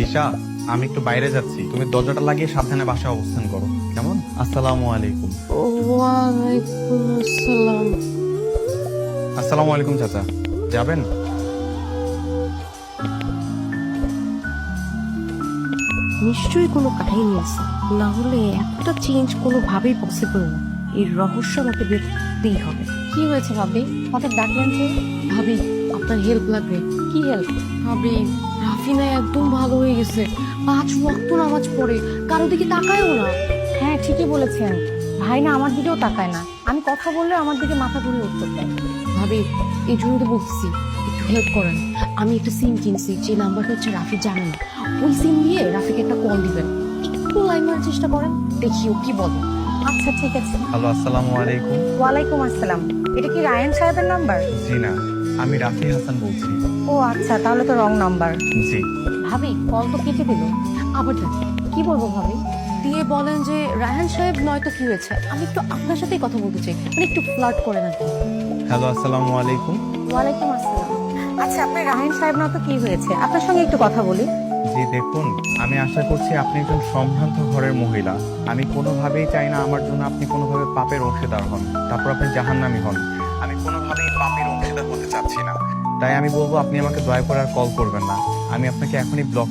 তিশা, আমি একটু বাইরে যাচ্ছি, তুমি দরজাটা লাগিয়ে সাবধানে বাসায় অবস্থান করো, কেমন? আসসালামু আলাইকুম। ওয়ালাইকুম আসসালাম। আসসালামু আলাইকুম চাচা, যাবেন? নিশ্চয়ই কোনো কাহিনী আছে, না হলে এতটা চেঞ্জ কোনোভাবেই পসিবল না। এই রহস্য আমাকে বের করতেই হবে। কি হয়েছে ভাবি? হঠাৎ ডাকলেন যে? ভাবি, আপনার হেল্প লাগবে। কি হেল্প? ভাবি, রাফিনা একদম ভালো হয়ে গেছে। 5 ওয়াক্ত নামাজ পড়ে, কারো দিকে তাকায়ও না। হ্যাঁ, ঠিকই বলেছেন। ভাই না আমার দিকেও তাকায় না, আমি কথা বললে আমার দিকে মাথা ঘুরিয়ে উত্তর দেয়। ভাবি, এই জন্য তো বলছি একটু হেল্প করেন। আমি একটা সিম কিনছি, যে নাম্বারটা হচ্ছে রাফি জানে না। ওই সিম দিয়ে রাফিকে একটা কল দিবেন। একটু লাইন মারার চেষ্টা করেন, দেখি ও কি বলে। আচ্ছা ঠিক আছে। হ্যালো, আসসালামু আলাইকুম। ওয়ালাইকুম আসসালাম। এটা কি রায়ান সাহেবের নাম্বার? জি না, আমি রাফি হাসান বলছি। ও আচ্ছা, তাহলে তো রং নাম্বার। জি। ভাবি, কল তো কেটে দিল। আবার দেন, কি বলবো ভাবি? দিয়ে বলেন যে রায়হান সাহেব নয়তো কি হয়েছে, আমি একটু আপনার সাথেই কথা বলতে চাই, মানে একটু ফ্লার্ট করেন আর কি। হ্যালো, আসসালামু আলাইকুম। ওয়ালাইকুম আসসালাম। আচ্ছা, আপনি রায়ান সাহেব না তো কি হয়েছে, আপনার সঙ্গে একটু কথা বলি। জি দেখুন, আমি আশা করছি আপনি একজন সম্ভ্রান্ত ঘরের মহিলা। আমি কোনোভাবেই চাই না আমার জন্য আপনি কোনোভাবে পাপের অংশীদার হন, তারপর আপনি জাহান্নামী হন। আমি কোনোভাবেই পাপের অংশীদার হতে চাচ্ছি না। তাই আমি বলবো আপনি আমাকে দয়া করে আর কল করবেন না। আমি আপনাকে এখনই ব্লক